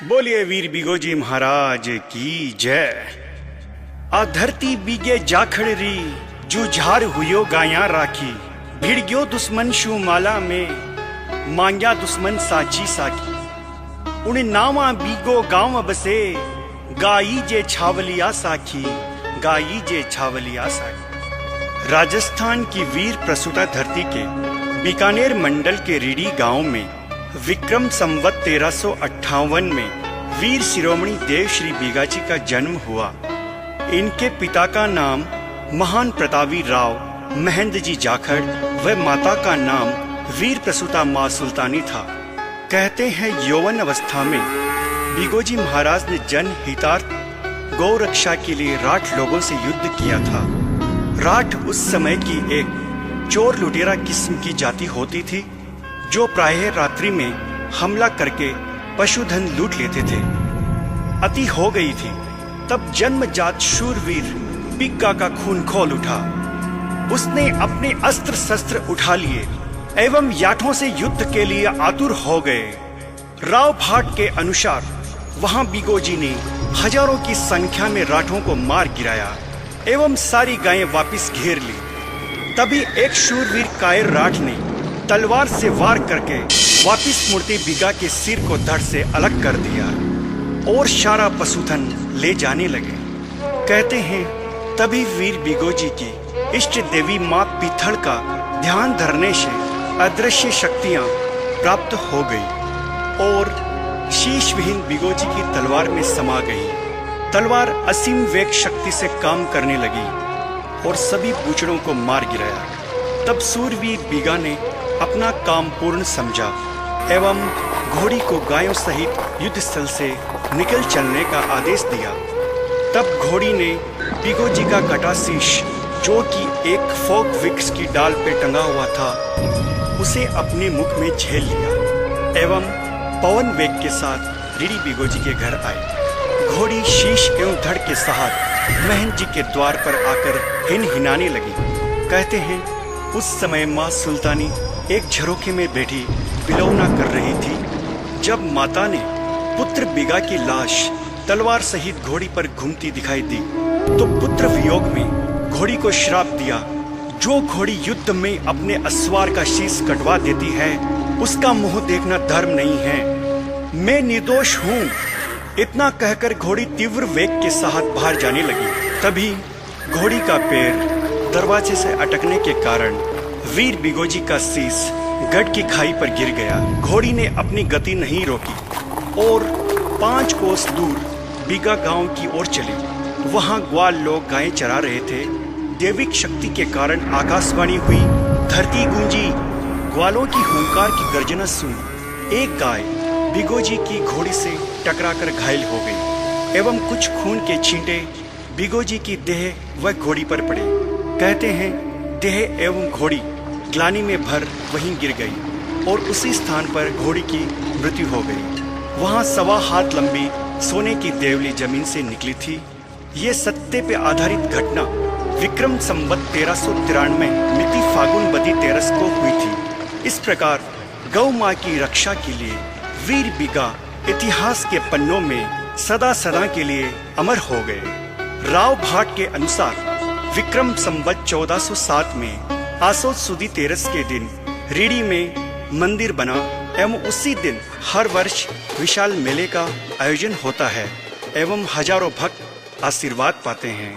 बोलिए वीर बिगोजी महाराज की जय। आ धरती बीगे जाखड़ी जुझार हुयो गाया राखी, भिड़ गयो दुश्मन शू माला में, मांग्या दुश्मन साची साकी। उन नावा बीगो गांव बसे, गाई जे छावलिया साखी, गाई जे छावलिया साखी। राजस्थान की वीर प्रसूता धरती के बीकानेर मंडल के रीडी गांव में विक्रम संवत 1358 में वीर शिरोमणि देव श्री बीगाजी का जन्म हुआ। इनके पिता का नाम महान प्रतापी राव महेंद्र जी जाखड़ व माता का नाम वीर प्रसूता माँ सुल्तानी था। कहते हैं यौवन अवस्था में बिगोजी महाराज ने जन हितार्थ गौ रक्षा के लिए राठ लोगों से युद्ध किया था। राठ उस समय की एक चोर लुटेरा किस्म की जाति होती थी जो प्रायः रात्रि में हमला करके पशुधन लूट लेते थे। अति हो गई थी तब जन्मजात शूरवीर बिग्गा का खून खोल उठा। उसने अपने अस्त्र शस्त्र उठा लिए एवं याठों से युद्ध के लिए आतुर हो गए। राव भाट के अनुसार वहां बिगोजी ने हजारों की संख्या में राठों को मार गिराया एवं सारी गायें वापस घेर ली। तभी एक शूरवीर कायर राठ ने तलवार से वार करके वापिस मुड़ते बिगा के सिर को धड़ से अलग कर दिया और सारा पशुधन ले जाने लगे। कहते हैं तभी वीर बिगोजी की इष्ट देवी माँ पीथल का ध्यान धरने से अदृश्य शक्तियां प्राप्त हो गई और शीश विहीन बिगोजी की तलवार में समा गई। तलवार असीम वेग शक्ति से काम करने लगी और सभी बूचड़ों को मार गिराया। तब सूरवीर बिगा ने अपना काम पूर्ण समझा एवं घोड़ी को गायों सहित युद्ध स्थल से निकल चलने का आदेश दिया। तब घोड़ी ने बिगोजी का कटा शीश जो कि एक फोक वृक्ष की डाल पे टंगा हुआ था उसे अपने मुख में झेल लिया एवं पवन वेग के साथ रीडी बिगोजी के घर आई। घोड़ी शीश एवं धड़ के साथ महन जी के द्वार पर आकर हिनहिनाने लगी। कहते हैं उस समय माँ सुल्तानी एक झरोखे में बैठी बिलौना कर रही थी जब माता ने पुत्र बिगा की लाश तलवार सहित घोड़ी पर घूमती दिखाई दी तो पुत्र वियोग में घोड़ी को श्राप दिया, जो घोड़ी युद्ध में अपने अस्वार का शीश कटवा देती है उसका मुंह देखना धर्म नहीं है, मैं निर्दोष हूँ। इतना कहकर घोड़ी तीव्र वेग के साथ बाहर जाने लगी। तभी घोड़ी का पैर दरवाजे से अटकने के कारण वीर बिगोजी का शीश गढ़ की खाई पर गिर गया। घोड़ी ने अपनी गति नहीं रोकी और 5 कोस दूर बिगा गांव की ओर चली। वहां ग्वाल लोग गायें चरा रहे थे। दैविक शक्ति के कारण आकाशवाणी हुई, धरती गूंजी। ग्वालों की हुंकार की गर्जना सुन एक गाय बिगोजी की घोड़ी से टकराकर घायल हो गई एवं कुछ खून के छींटे बिगोजी की देह व घोड़ी पर पड़े। कहते हैं देह एवं घोड़ी ग्लानि में भर वहीं गिर गई और उसी स्थान पर घोड़ी की मृत्यु हो गई। वहां 1.25 हाथ लंबी सोने की देवली जमीन से निकली थी। ये सत्य पे आधारित घटना विक्रम संवत 1393 मिति फागुन बदी 13 को हुई थी। इस प्रकार गौ माँ की रक्षा के लिए वीर बिगा इतिहास के पन्नों में सदा सदा के लिए अमर हो गए। राव भाट के अनुसार विक्रम संवत 1407 में आसोद सुदी 13 के दिन रीडी में मंदिर बना एवं उसी दिन हर वर्ष विशाल मेले का आयोजन होता है एवं हजारों भक्त आशीर्वाद पाते हैं।